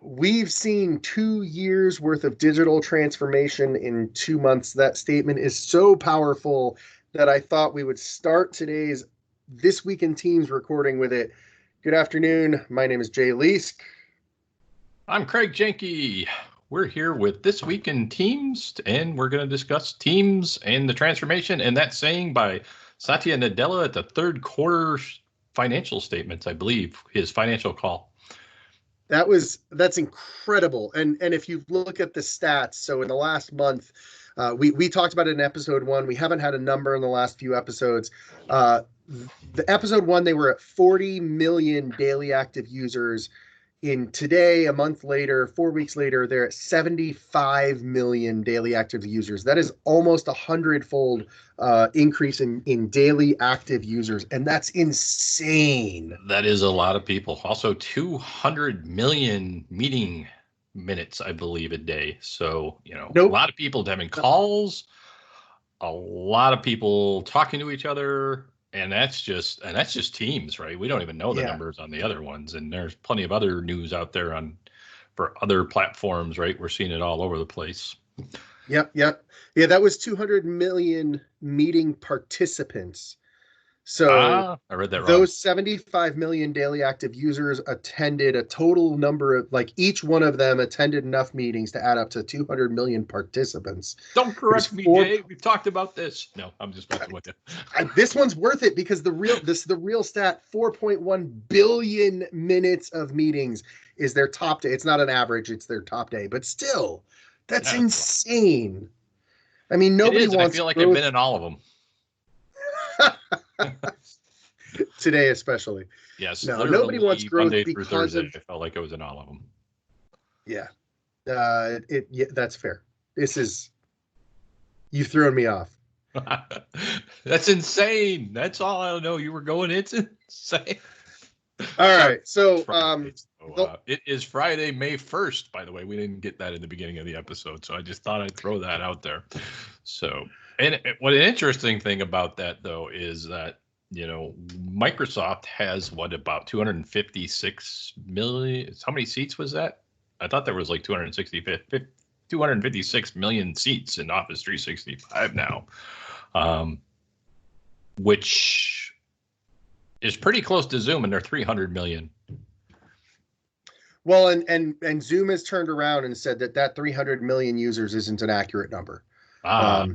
We've seen 2 years worth of digital transformation in 2 months. That statement is so powerful that I thought we would start today's This Week in Teams recording with it. Good afternoon. My name is Jay Leask. I'm Craig Jenke. We're here with This Week in Teams, and we're going to discuss Teams and the transformation, and that saying by Satya Nadella at the third quarter financial statements, I believe, his financial call. That's incredible. And if you look at the stats, so in the last month, we talked about it in episode 1. We haven't had a number in the last few episodes. The episode 1, they were at 40 million daily active users. In today, a month later, 4 weeks later, they're at 75 million daily active users. That is almost 100-fold increase in daily active users, and that's insane. That is a lot of people. Also, 200 million meeting minutes, I believe, a day. So, A lot of people having calls, a lot of people talking to each other. And that's just Teams, right? We don't even know the numbers on the other ones, and there's plenty of other news out there for other platforms, right? We're seeing it all over the place. Yep. Yeah, that was 200 million meeting participants. So I read that wrong. Those 75 million daily active users attended a total number of, each one of them attended enough meetings to add up to 200 million participants. Don't correct me, Jay. We've talked about this. No, I'm just messing with you. This one's worth it because the real stat, 4.1 billion minutes of meetings is their top day. It's not an average, it's their top day, but still, that's insane. I mean, nobody wants. I feel like I've been in all of them. Today especially. Yes. No, nobody wants growth Monday because through Thursday, of. I felt like I was in all of them. Yeah. That's fair. You've thrown me off. That's insane. That's all I know. You were going. It's insane. All right. So it is Friday, May 1st, by the way. We didn't get that in the beginning of the episode, so I just thought I'd throw that out there. So, and what an interesting thing about that, though, is that, Microsoft has about 256 million. How many seats was that? I thought there was 256 million seats in Office 365 now, which is pretty close to Zoom, and they're 300 million. Well, and Zoom has turned around and said that 300 million users isn't an accurate number. Now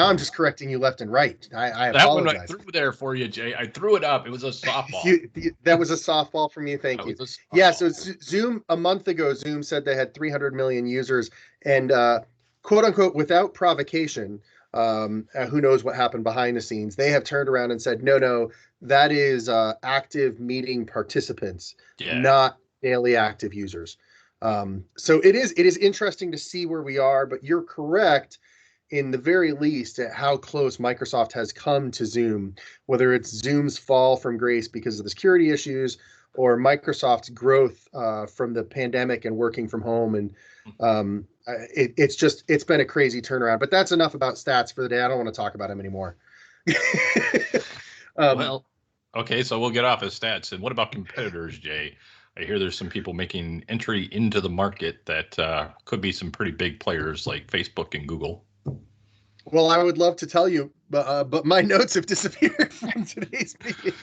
I'm just correcting you left and right. I apologize. That one I threw there for you, Jay. I threw it up. It was a softball. That was a softball from you. Thank you. Yeah. So Zoom, a month ago, Zoom said they had 300 million users, and quote unquote, without provocation, who knows what happened behind the scenes, they have turned around and said, no, that is active meeting participants, not daily active users. So it is interesting to see where we are, but you're correct in the very least at how close Microsoft has come to Zoom, whether it's Zoom's fall from grace because of the security issues or Microsoft's growth from the pandemic and working from home. And it's been a crazy turnaround, but that's enough about stats for the day. I don't want to talk about them anymore. Well, okay, so we'll get off of stats. And what about competitors, Jay? I hear there's some people making entry into the market that could be some pretty big players like Facebook and Google. Well, I would love to tell you, but my notes have disappeared from today's meeting.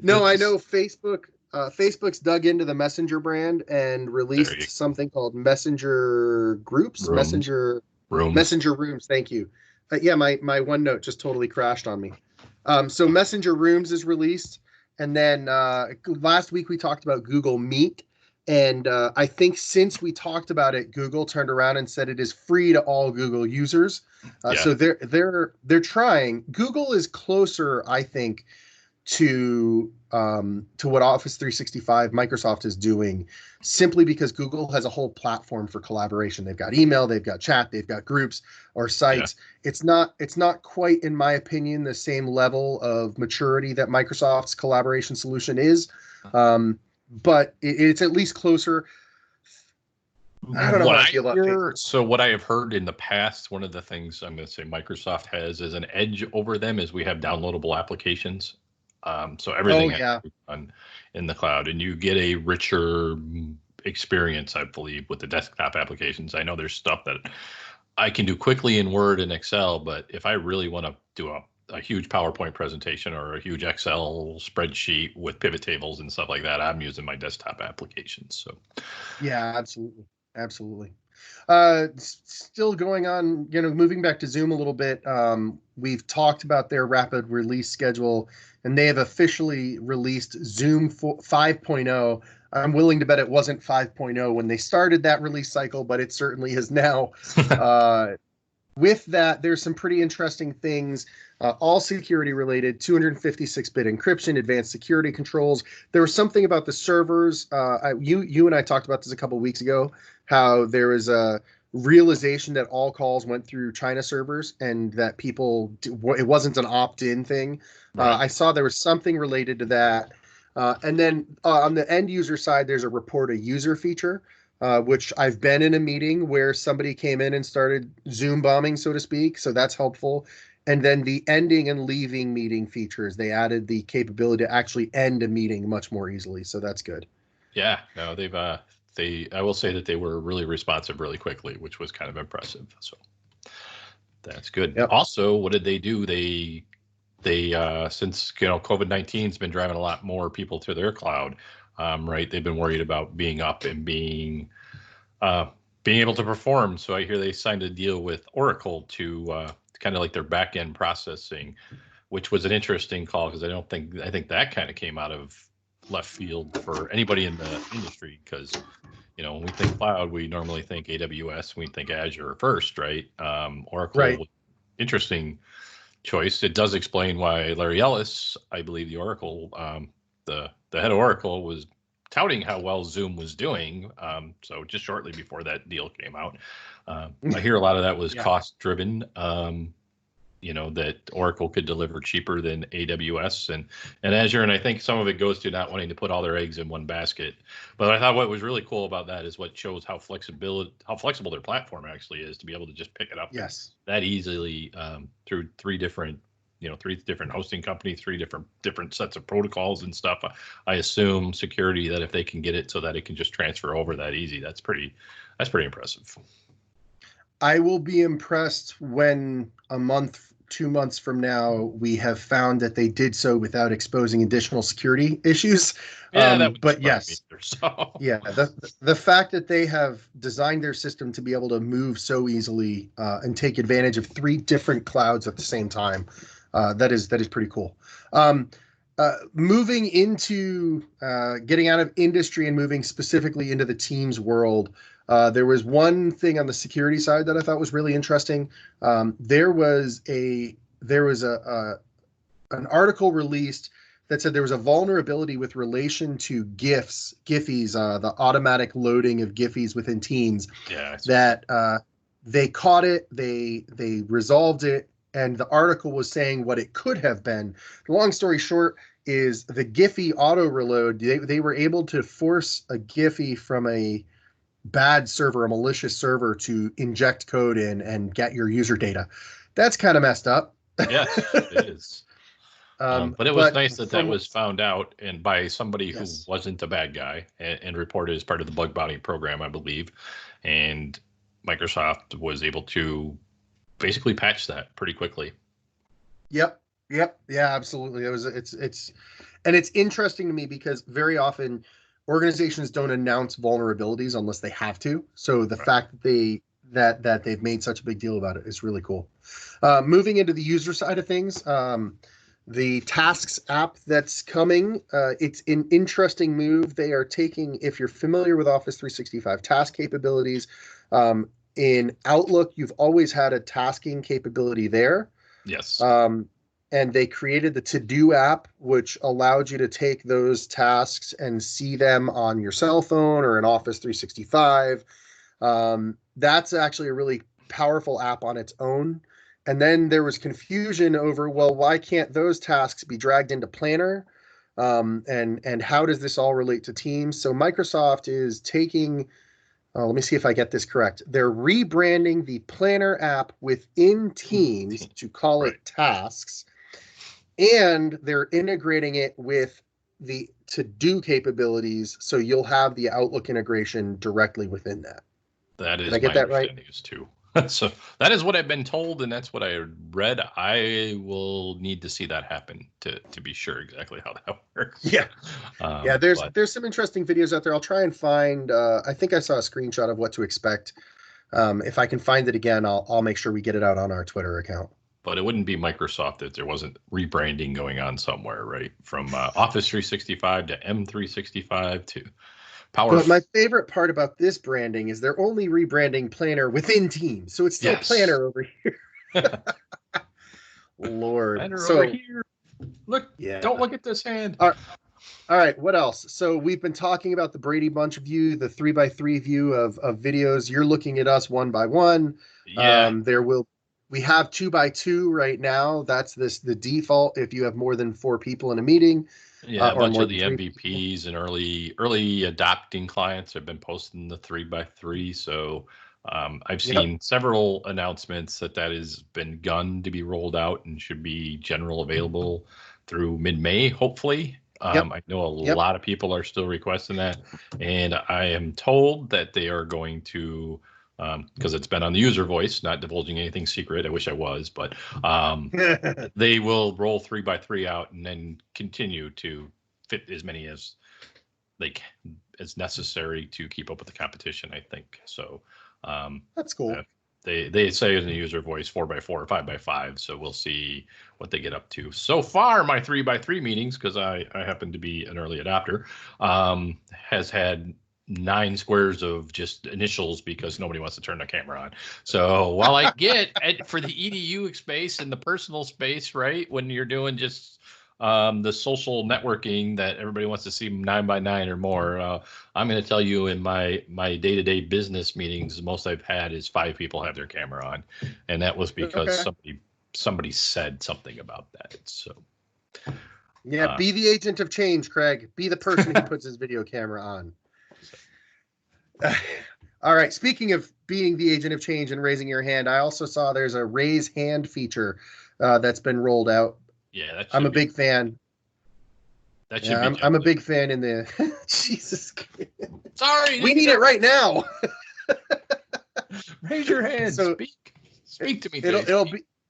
No, I know Facebook's dug into the Messenger brand and released something called Messenger Groups, Messenger Rooms. Thank you. My OneNote just totally crashed on me. So Messenger Rooms is released. And then last week we talked about Google Meet. And I think since we talked about it, Google turned around and said it is free to all Google users. So they're trying. Google is closer, I think, to what Office 365 Microsoft is doing, simply because Google has a whole platform for collaboration. They've got email, they've got chat, they've got groups or sites. Yeah. It's not quite, in my opinion, the same level of maturity that Microsoft's collaboration solution is. But it's at least closer. I don't know how I feel about it. So what I have heard in the past, one of the things I'm going to say Microsoft has as an edge over them is we have downloadable applications. So everything has to be done in the cloud, and you get a richer experience, I believe, with the desktop applications. I know there's stuff that I can do quickly in Word and Excel, but if I really want to do a huge PowerPoint presentation or a huge Excel spreadsheet with pivot tables and stuff like that, I'm using my desktop applications. So, yeah, absolutely, absolutely. Still going on, moving back to Zoom a little bit. We've talked about their rapid release schedule, and they have officially released Zoom 5.0. I'm willing to bet it wasn't 5.0 when they started that release cycle, but it certainly is now. With that, there's some pretty interesting things, all security related, 256-bit encryption, advanced security controls. There was something about the servers. You and I talked about this a couple of weeks ago, how there was a realization that all calls went through China servers and that it wasn't an opt-in thing. Right. I saw there was something related to that. And then on the end user side, there's a report a user feature. Which I've been in a meeting where somebody came in and started Zoom bombing, so to speak. So that's helpful. And then the ending and leaving meeting features, they added the capability to actually end a meeting much more easily. So that's good. Yeah, no, I will say that they were really responsive really quickly, which was kind of impressive. So that's good. Yep. Also, what did they do? They since COVID-19 has been driving a lot more people to their cloud. Right, they've been worried about being up and being able to perform. So I hear they signed a deal with Oracle to kind of like their back end processing, which was an interesting call because I think that kind of came out of left field for anybody in the industry because when we think cloud, we normally think AWS, we think Azure first, right? Oracle, right. Interesting choice. It does explain why Larry Ellis, I believe the Oracle. The head of Oracle was touting how well Zoom was doing. So just shortly before that deal came out, I hear a lot of that was cost driven. That Oracle could deliver cheaper than AWS and Azure. And I think some of it goes to not wanting to put all their eggs in one basket. But I thought what was really cool about that is what shows how flexible their platform actually is to be able to just pick it up that easily through three different hosting companies, three different sets of protocols and stuff. I assume security that if they can get it so that it can just transfer over that easy, that's pretty impressive. I will be impressed when 2 months from now, we have found that they did so without exposing additional security issues. Yeah, but yes, either, so. Yeah, the fact that they have designed their system to be able to move so easily and take advantage of 3 different clouds at the same time, that is pretty cool. Moving into getting out of industry and moving specifically into the Teams world, there was one thing on the security side that I thought was really interesting. There was an article released that said there was a vulnerability with relation to GIFs, Giphies, the automatic loading of Giphies within Teams. Yeah, that they caught it, they resolved it, and the article was saying what it could have been. The long story short is the Giphy auto reload. They were able to force a Giphy from a bad server, a malicious server, to inject code in and get your user data. That's kind of messed up. Yes, it is. But it was nice that was found out and by somebody who wasn't a bad guy and reported as part of the bug bounty program, I believe. And Microsoft was able to basically patch that pretty quickly. Yep. Yeah, absolutely. It's interesting to me because very often organizations don't announce vulnerabilities unless they have to. So the fact that that they've made such a big deal about it is really cool. Moving into the user side of things, the Tasks app that's coming, it's an interesting move. They are taking, if you're familiar with Office 365 task capabilities, in Outlook, you've always had a tasking capability there. Yes. And they created the To-Do app, which allowed you to take those tasks and see them on your cell phone or in Office 365. That's actually a really powerful app on its own. And then there was confusion over, well, why can't those tasks be dragged into Planner? And how does this all relate to Teams? So Microsoft is taking, let me see if I get this correct. They're rebranding the Planner app within Teams to call it Tasks. And they're integrating it with the to-do capabilities, so you'll have the Outlook integration directly within that. That is Did I get my that right? understanding is too. So that is what I've been told, and that's what I read. I will need to see that happen to be sure exactly how that works. Yeah. Yeah, there's some interesting videos out there. I'll try and find I think I saw a screenshot of what to expect. If I can find it again, I'll make sure we get it out on our Twitter account. But it wouldn't be Microsoft if there wasn't rebranding going on somewhere, right? From Office 365 to M365 to Power. But my favorite part about this branding is they're only rebranding Planner within Teams, so it's still Planner over here. Lord, Planner over here. Look, don't look at this hand. All right, what else? So we've been talking about the Brady Bunch view, the 3x3 view of videos. You're looking at us one by one. Yeah. We have 2x2 right now. That's the default if you have more than 4 people in a meeting. Yeah, a bunch of the MVPs and early adopting clients have been posting the 3x3. So I've seen several announcements that has been begun to be rolled out and should be general available through mid-May, hopefully. I know a lot of people are still requesting that, and I am told that they are going to, because it's been on the user voice, not divulging anything secret. I wish I was, but they will roll 3x3 out and then continue to fit as many as as necessary to keep up with the competition, I think. So that's cool. They say in the user voice 4x4 or 5x5, so we'll see what they get up to. So far, my 3x3 meetings, because I happen to be an early adopter, has had 9 squares of just initials because nobody wants to turn the camera on. So while I get for the EDU space and the personal space, right, when you're doing just the social networking that everybody wants to see 9x9 or more, I'm going to tell you in my day-to-day business meetings, the most I've had is 5 people have their camera on, and that was because somebody said something about that. So yeah, be the agent of change, Craig. Be the person who puts his video camera on. All right. Speaking of being the agent of change and raising your hand, I also saw there's a raise hand feature that's been rolled out. Yeah, I'm a big fan. That should be I'm a big fan in the Jesus. Sorry, we need it right now. Raise your hand. So, speak to me.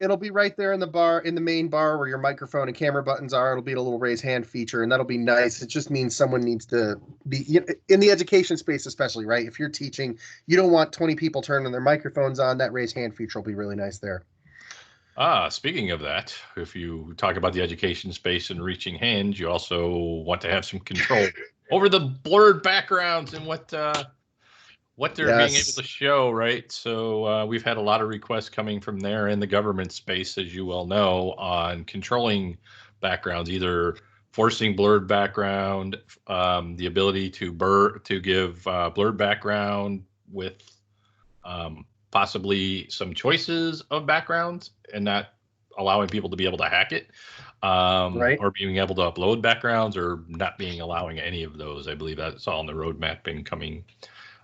It'll be right there in the bar, in the main bar where your microphone and camera buttons are. It'll be a little raise hand feature, and that'll be nice. It just means someone needs to be in the education space, especially, right? If you're teaching, you don't want 20 people turning their microphones on. That raise hand feature will be really nice there. Speaking of that, if you talk about the education space and reaching hands, you also want to have some control over the blurred backgrounds and what they're being able to show, right? So we've had a lot of requests coming from there in the government space, as you well know, on controlling backgrounds, either forcing blurred background, the ability to give blurred background with possibly some choices of backgrounds and not allowing people to be able to hack it, or being able to upload backgrounds, or not being allowing any of those. I believe that's all on the roadmap and coming.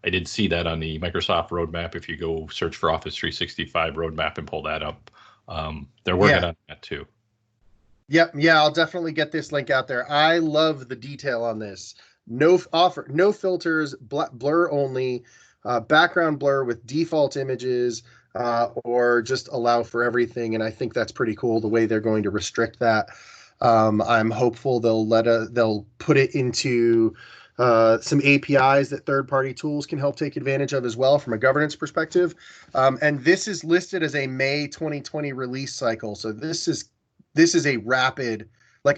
I did see that on the Microsoft roadmap. If you go search for Office 365 roadmap and pull that up, they're working on that too. Yep. Yeah, I'll definitely get this link out there. I love the detail on this. No filters, blur only, background blur with default images, or just allow for everything. And I think that's pretty cool the way they're going to restrict that. I'm hopeful they'll put it into some APIs that third-party tools can help take advantage of as well from a governance perspective. And this is listed as a May 2020 release cycle. So this is a rapid,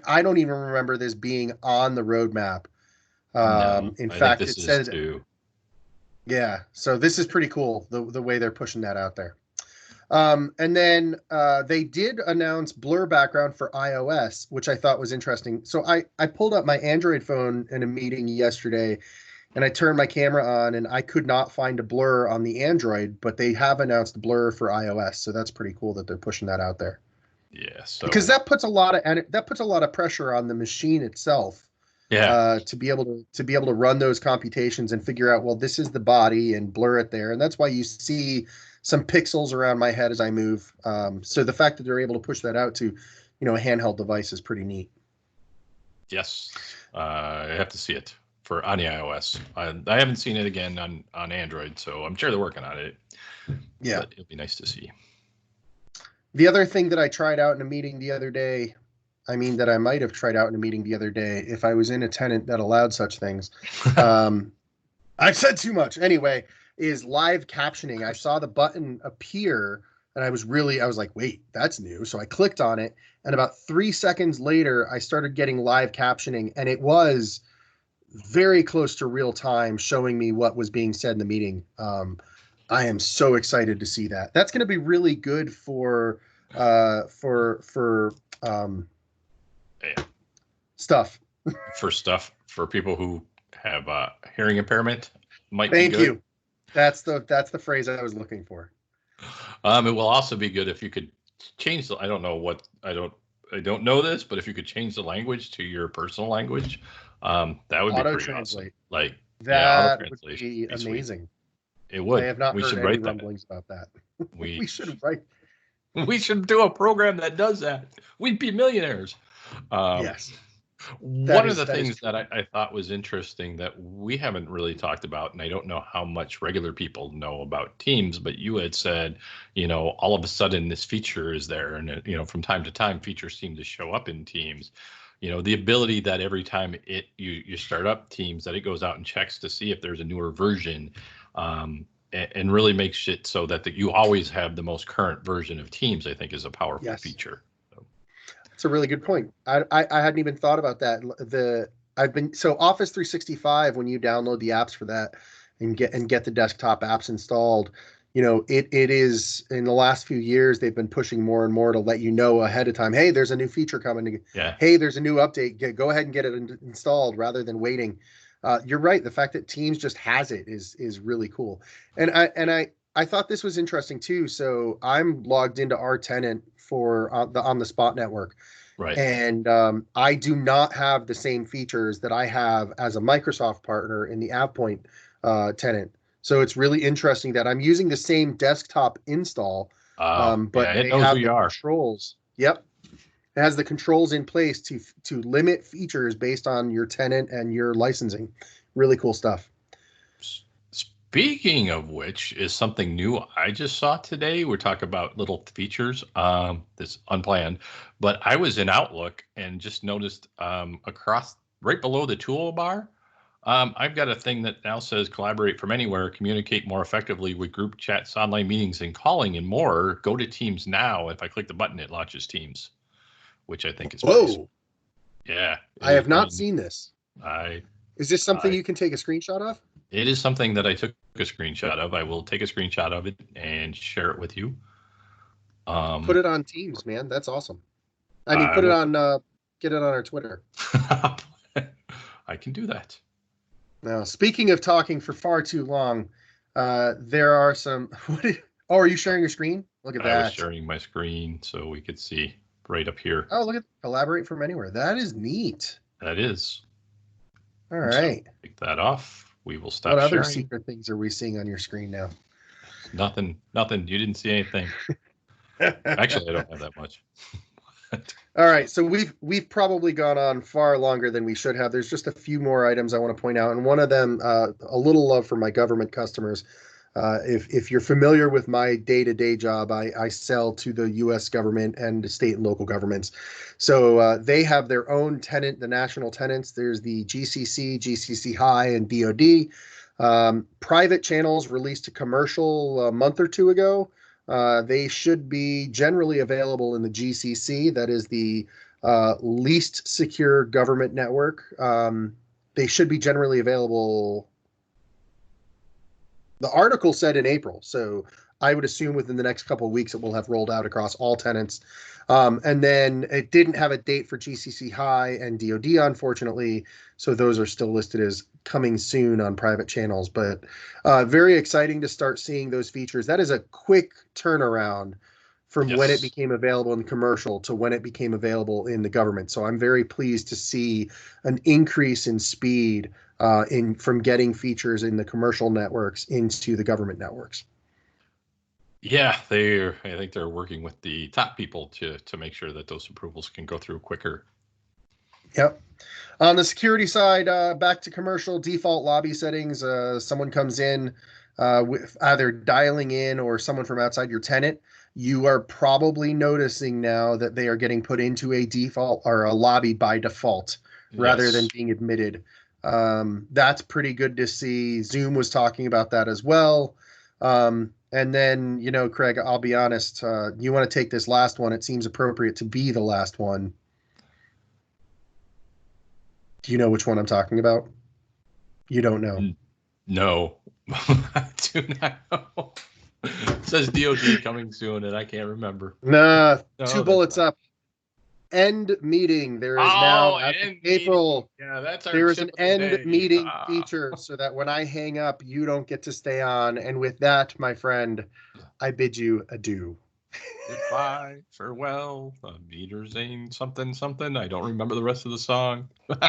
I don't even remember this being on the roadmap. In fact, it says too. Yeah, so this is pretty cool, the way they're pushing that out there. And then they did announce blur background for iOS, which I thought was interesting. So I pulled up my Android phone in a meeting yesterday, and I turned my camera on, and I could not find a blur on the Android, but they have announced blur for iOS, so that's pretty cool that they're pushing that out there. Yeah, so because that puts a lot of pressure on the machine itself. Yeah. To be able to run those computations and figure out, well, this is the body, and blur it there, and that's why you see some pixels around my head as I move. So the fact that they're able to push that out to, a handheld device is pretty neat. Yes, I have to see it on the iOS. I haven't seen it again on Android, so I'm sure they're working on it. Yeah, but it'll be nice to see. The other thing that I tried out in a meeting the other day, that I might have tried out in a meeting the other day if I was in a tenant that allowed such things. I've said too much. Anyway, is live captioning. I saw the button appear and I was like, wait, that's new. So I clicked on it. And about 3 seconds later, I started getting live captioning. And it was very close to real time, showing me what was being said in the meeting. I am so excited to see that. That's going to be really good for stuff. For people who have hearing impairment, might Thank be good. you. That's the phrase I was looking for. It will also be good if you could change I don't know this, but if you could change the language to your personal language, that would be pretty awesome. Like that would be amazing. Sweet. It would. I have not heard any rumblings about that. We should write. We should do a program that does that. We'd be millionaires. Yes. One of the things that I thought was interesting that we haven't really talked about, and I don't know how much regular people know about Teams, but you had said, all of a sudden this feature is there, and from time to time features seem to show up in Teams. The ability that every time you start up Teams, that it goes out and checks to see if there's a newer version, and really makes it so that you always have the most current version of Teams, I think is a powerful feature. It's a really good point. I hadn't even thought about that. Office 365, when you download the apps for that and get the desktop apps installed, it is, in the last few years, they've been pushing more and more to let you know ahead of time, hey, there's a new feature coming. Yeah. Hey, there's a new update. Go ahead and get it installed rather than waiting. You're right. The fact that Teams just has it is really cool. And I thought this was interesting too. So I'm logged into our tenant for on the Spot network. Right. And I do not have the same features that I have as a Microsoft partner in the AvePoint tenant. So it's really interesting that I'm using the same desktop install, but it knows who you are. Controls. Yep. It has the controls in place to limit features based on your tenant and your licensing. Really cool stuff. Speaking of which, is something new I just saw today. We're talking about little features. This unplanned, but I was in Outlook and just noticed across right below the toolbar, I've got a thing that now says collaborate from anywhere, communicate more effectively with group chats, online meetings, and calling, and more. Go to Teams now. If I click the button, it launches Teams, which I think is nice. Yeah. I have not seen this. Is this something you can take a screenshot of? It is something that I took a screenshot of. I will take a screenshot of it and share it with you. Put it on Teams, man. That's awesome. Put it on, get it on our Twitter. I can do that. Now, speaking of talking for far too long, there are some. Are you sharing your screen? Look at that. I was sharing my screen so we could see right up here. Oh, look at collaborate from anywhere. That is neat. That is. All right. So take that off. We will stop sharing. What other secret things are we seeing on your screen now? Nothing. You didn't see anything. Actually, I don't have that much. All right, so we've probably gone on far longer than we should have. There's just a few more items I want to point out, and one of them, a little love for my government customers. If you're familiar with my day-to-day job, I sell to the U.S. government and state and local governments. So they have their own tenant, the national tenants. There's the GCC, GCC High, and DoD. Private channels released to commercial a month or two ago. They should be generally available in the GCC. That is the least secure government network. They should be generally available. The article said in April, so I would assume within the next couple of weeks it will have rolled out across all tenants. And then it didn't have a date for GCC High and DoD, unfortunately, so those are still listed as coming soon on private channels. But very exciting to start seeing those features. That is a quick turnaround from when it became available in commercial to when it became available in the government. So I'm very pleased to see an increase in speed from getting features in the commercial networks into the government networks. Yeah, I think they're working with the top people to make sure that those approvals can go through quicker. Yep. On the security side, back to commercial default lobby settings. Someone comes in with either dialing in or someone from outside your tenant. You are probably noticing now that they are getting put into a default or a lobby by default rather than being admitted. That's pretty good to see. Zoom was talking about that as well. And then, Craig, I'll be honest, you want to take this last one. It seems appropriate to be the last one. Do you know which one I'm talking about? You don't know. No, I do not know. It says DOD coming soon, and I can't remember. Nah, two bullets up. End meeting. There is now April. Yeah, that's our. There is an end meeting feature so that when I hang up, you don't get to stay on. And with that, my friend, I bid you adieu. Goodbye, farewell, Wiedersehen, something. I don't remember the rest of the song.